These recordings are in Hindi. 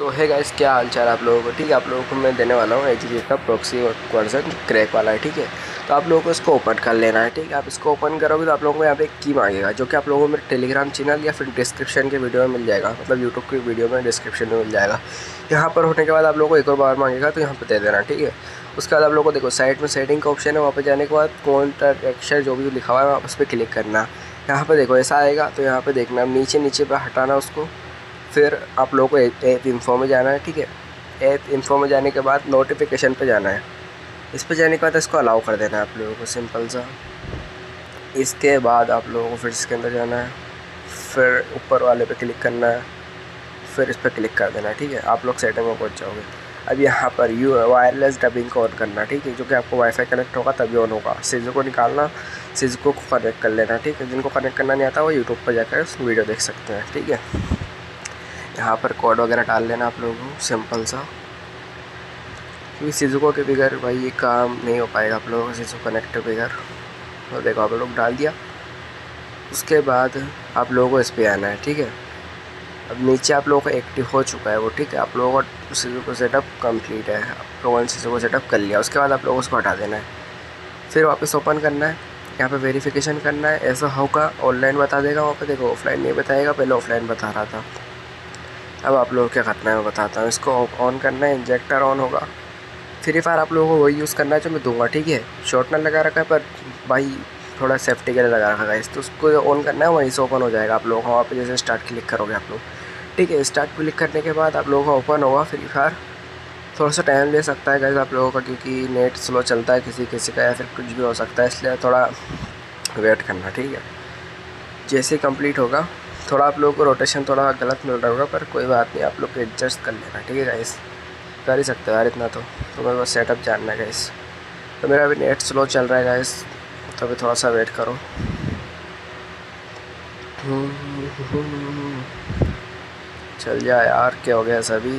सो है गाइस, क्या हाल चाल आप लोगों को। ठीक है, आप लोगों को मैं देने वाला हूँ एचजीके का प्रॉक्सी वर्जन क्रैक वाला है। ठीक है, तो आप लोगों को इसको ओपन कर लेना है। ठीक है, आप इसको ओपन करोगे तो आप लोगों को यहाँ पे एक की मांगेगा, जो कि आप लोगों को मेरे टेलीग्राम चैनल या फिर डिस्क्रिप्शन के वीडियो में मिल जाएगा, मतलब यूट्यूब की वीडियो में डिस्क्रिप्शन में मिल जाएगा। यहाँ पर होने के बाद आप लोगों को एक और बार मांगेगा, तो यहाँ पर दे देना। ठीक है, उसके बाद आप लोगों को देखो साइड में सेटिंग का ऑप्शन है, वहाँ पर जाने के बाद कॉन्टैक्ट अक्षर जो भी लिखा हुआ है उस पर क्लिक करना। यहाँ पर देखो ऐसा आएगा, तो यहाँ पर देखना नीचे नीचे पर हटाना उसको। फिर आप लोगों को ऐप इन्फो में जाना है। ठीक है, ऐप इन्फो में जाने के बाद नोटिफिकेशन पे जाना है। इस पे जाने के बाद इसको अलाउ कर देना है आप लोगों को, सिंपल सा। इसके बाद आप लोगों को फिर इसके अंदर जाना है, फिर ऊपर वाले पे क्लिक करना है, फिर इस पर क्लिक कर देना है। ठीक है, आप लोग सेटिंग में पहुंच जाओगे। अब यहाँ पर यू वायरलेस डबिंग को ऑन करना। ठीक है, जो कि आपको वाईफाई कनेक्ट होगा तभी ऑन होगा। सिजो को निकालना, सिजो को कनेक्ट कर लेना। ठीक है, जिनको कनेक्ट करना नहीं आता वो यूट्यूब पर जाकर वीडियो देख सकते हैं। ठीक है, यहाँ पर कोड वगैरह डाल लेना आप लोगों को, सिंपल सा, क्योंकि सिजुको के बगैर भाई ये काम नहीं हो पाएगा आप लोगों को, सिजुको कनेक्ट के बगैर। तो देखो आप लोग डाल दिया। उसके बाद आप लोगों को इस पर आना है। ठीक है, अब नीचे आप लोगों का एक्टिव हो चुका है वो। ठीक है, आप लोगों का सिजुको सेटअप कंप्लीट है, आप लोगों ने सिजुको सेटअप कर लिया। उसके बाद आप लोगों को उसको हटा देना है, फिर वापस ओपन करना है। यहाँ पे वेरिफिकेशन करना है, ऐसा होगा ऑनलाइन बता देगा वहाँ पे। देखो ऑफलाइन नहीं बताएगा, पहले ऑफलाइन बता रहा था। अब आप लोगों को क्या करना है मैं बताता हूँ। इसको ऑन करना है, इंजेक्टर ऑन होगा। फ्री फायर आप लोगों को वही यूज़ करना है जो मैं दूंगा। ठीक है, शॉर्टनर लगा रखा है पर भाई थोड़ा सेफ्टी के लिए लगा रखा है, तो उसको ऑन करना है, वहीं से ओपन हो जाएगा आप लोगों को। वहाँ पे जैसे स्टार्ट क्लिक करोगे आप लोग। ठीक है, स्टार्ट क्लिक करने के बाद आप लोगों का ओपन होगा फ्री फायर। थोड़ा सा टाइम ले सकता है गाइस आप लोगों का, क्योंकि नेट स्लो चलता है किसी किसी का, या फिर कुछ भी हो सकता है, इसलिए थोड़ा वेट करना। ठीक है, जैसे कंप्लीट होगा, थोड़ा आप लोगों को रोटेशन थोड़ा गलत मिल रहा होगा, पर कोई बात नहीं, आप लोग एडजस्ट कर लेना। ठीक है गाइस, कर ही सकते हो यार इतना, तो तुम्हें बस सेटअप जानना है गाइस। तो मेरा अभी नेट स्लो चल रहा है गाइस, तो अभी थोड़ा सा वेट करो। चल जा यार, क्या हो गया सभी।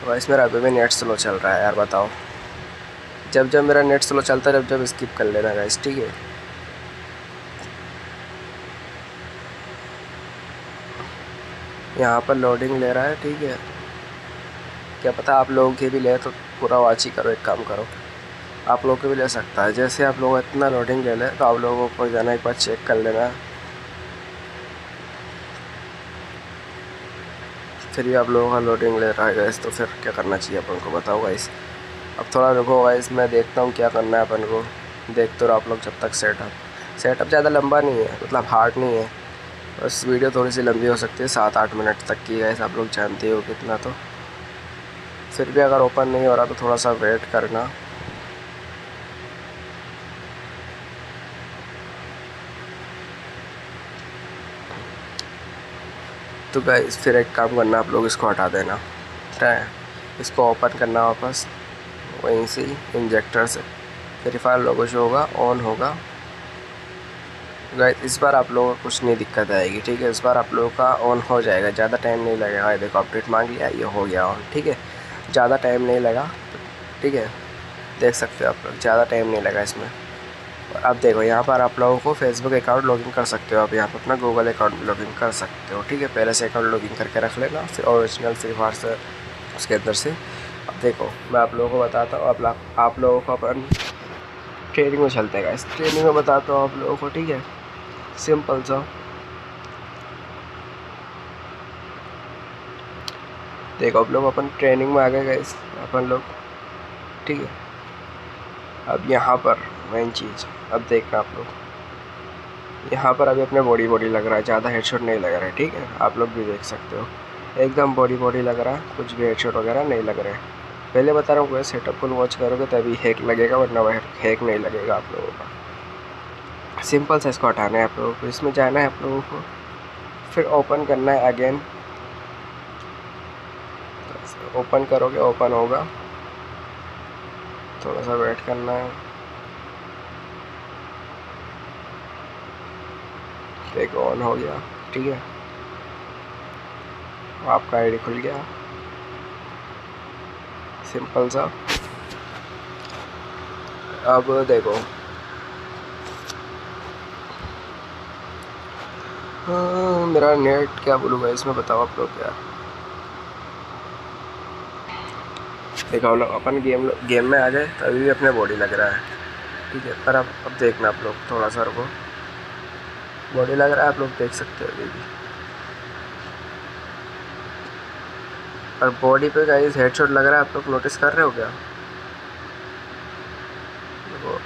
गाइस मेरा अभी भी नेट स्लो चल रहा है यार, बताओ। जब जब मेरा नेट स्लो चलता है जब स्किप कर लेना गाइस। ठीक है, यहाँ पर लोडिंग ले रहा है। ठीक है, क्या पता आप लोगों के भी ले, तो पूरा वॉच ही करो। एक काम करो, आप लोगों के भी ले सकता है। जैसे आप लोग इतना लोडिंग ले लें तो आप लोगों को जाना एक बार चेक कर लेना, फिर भी आप लोगों का लोडिंग ले रहा है गाइस, तो फिर क्या करना चाहिए अपन को, बताओ गाइस। अब थोड़ा रुको गाइस, मैं देखता हूँ क्या करना है अपन को। देखते रहो आप लोग जब तक। सेटअप ज़्यादा लंबा नहीं है, मतलब हार्ड नहीं है, बस वीडियो थोड़ी सी लंबी हो सकती है, 7-8 मिनट तक की गाइस, आप लोग जानते हो कितना। तो फिर भी अगर ओपन नहीं हो रहा तो थोड़ा सा वेट करना। तो गाइस फिर एक काम करना, आप लोग इसको हटा देना। है, इसको ओपन करना वापस वहीं से ही इंजेक्टर से। फ्री फायर लोगो शो होगा, ऑन होगा गाइस। इस बार आप लोगों को कुछ नहीं दिक्कत आएगी। ठीक है, इस बार आप लोगों का ऑन हो जाएगा, ज़्यादा टाइम नहीं लगेगा। देखो अपडेट मांग लिया, ये हो गया ऑन। ठीक है, ज़्यादा टाइम नहीं लगा। ठीक है, देख सकते हो आप लोग, ज़्यादा टाइम नहीं लगा इसमें। अब देखो यहाँ पर आप लोगों को फेसबुक अकाउंट लॉगिन कर सकते हो, आप यहाँ पर अपना गूगल अकाउंट भी लॉगिन कर सकते हो। ठीक है, पहले से अकाउंट लॉगिन करके रख लेना, फिर ओरिजिनल फ्री फायर से उसके अंदर से। अब देखो मैं आप लोगों को बताता हूँ, आप लोगों को अपन ट्रेनिंग में चलते हैं। इस ट्रेनिंग में बताता हूँ आप लोगों को। ठीक है, सिंपल सा देखो, आप लोग अपन ट्रेनिंग में आ गए गाइस अपन लोग। ठीक है, अब यहाँ पर मेन चीज़, अब देखना आप लोग, यहाँ पर अभी अपने बॉडी लग रहा है, ज़्यादा हेडशॉट नहीं लग रहा है। ठीक है, आप लोग भी देख सकते हो, एकदम बॉडी लग रहा है, कुछ भी हेडशॉट वगैरह नहीं लग रहे। पहले बता रहा हूँ कोई सेटअप फुल वॉच करोगे तभी हैक लगेगा, वरना वह हैक नहीं लगेगा आप लोगों का। सिंपल से इसको हटाना है आप लोगों को, इसमें जाना है आप लोगों को, फिर ओपन करना है अगेन। ओपन करोगे ओपन होगा, थोड़ा सा वेट करना है। देखो ऑन हो गया। ठीक है, आपका आईडी खुल गया, सिंपल सा। अब देखो मेरा नेट क्या बोलूँगा इसमें, बताओ आप लोग यार। देखो हम लोग अपन गेम में आ जाए तो अभी भी अपने बॉडी लग रहा है, ठीक है। पर अब देखना आप लोग, थोड़ा सा रुको, बॉडी लग रहा है, आप लोग देख सकते हो अभी भी। और बॉडी पे गाइस हेडशॉट लग रहा है, आप लोग नोटिस कर रहे हो क्या? देखो,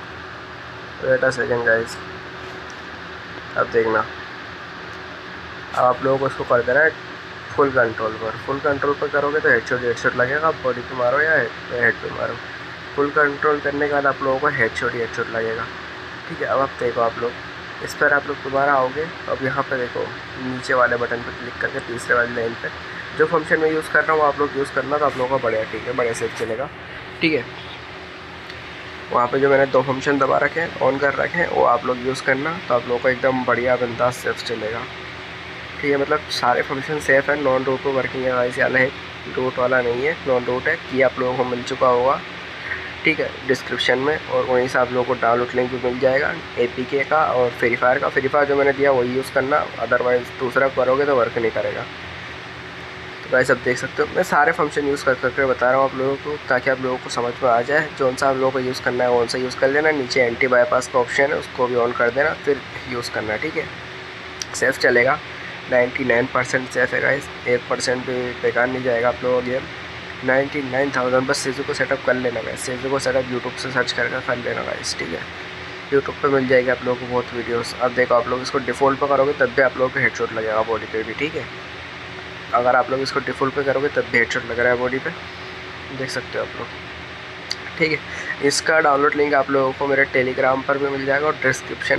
वेट अ सेकेंड गाइस, अब देखना। अब आप लोगों को उसको कर देना है फुल कंट्रोल पर। फुल कंट्रोल पर करोगे तो हेडशॉट लगेगा। आप बॉडी पे मारो या हेड पे मारो, फुल कंट्रोल करने के बाद आप लोगों को हेडशॉट लगेगा, ठीक है। अब आप देखो, आप लोग इस पर आप लोग दोबारा आओगे। अब यहाँ पे देखो, नीचे वाले बटन पर क्लिक करके तीसरे वाली लाइन पे जो फंक्शन मैं यूज़ कर रहा हूँ वो आप लोग यूज़ करना, तो आप लोगों का बढ़िया, ठीक है, बढ़िया सेफ चलेगा, ठीक है। वहाँ पे जो मैंने 2 फंक्शन दबा रखे हैं, ऑन कर रखे हैं, वो आप लोग यूज़ करना, तो आप लोगों को एकदम बढ़िया बिंदास सेफ चलेगा, ठीक है। मतलब सारे फंक्शन सेफ़ है, नॉन रूट पर वर्किंग है गाइस, वाला है, रूट वाला नहीं है, नॉन रूट है। कि आप लोगों को मिल चुका होगा, ठीक है, डिस्क्रिप्शन में, और वहीं से आप लोगों को डाउनलोड लिंक भी मिल जाएगा APK का और फ्री फायर का। फ्री फायर जो मैंने दिया वही यूज़ करना, अदरवाइज़ दूसरा करोगे तो वर्क नहीं करेगा। तो गाइस अब देख सकते हो मैं सारे फंक्शन यूज़ कर करके बता रहा हूँ आप लोगों को, ताकि आप लोगों को समझ में आ जाए। जौन सा आप लोगों को यूज़ करना है कौन सा यूज़ कर लेना। नीचे एंटी बाईपास का ऑप्शन है, उसको भी ऑन कर देना, फिर यूज़ करना, ठीक है। सेफ़ चलेगा, 99% सेफ़ है गाइस, 1% भी बेकार नहीं जाएगा आप लोगों का गेम। 99,000 बस सेजू को सेटअप कर लेना गाइस। सेजू को सेटअप यूट्यूब से सर्च करके कर लेना गाइस, ठीक है। यूट्यूब पे मिल जाएगी आप लोगों को बहुत वीडियोस। अब देखो, आप लोग इसको डिफ़ॉल्ट पे करोगे तब भी आप लोगों को हेडशॉट लगेगा बॉडी पे भी, ठीक है। अगर आप लोग इसको डिफ़ॉल्ट पे करोगे तब भी हेडशॉट लग रहा है बॉडी पे, देख सकते हो आप लोग, ठीक है। इसका डाउनलोड लिंक आप लोगों को मेरे टेलीग्राम पर भी मिल जाएगा और डिस्क्रिप्शन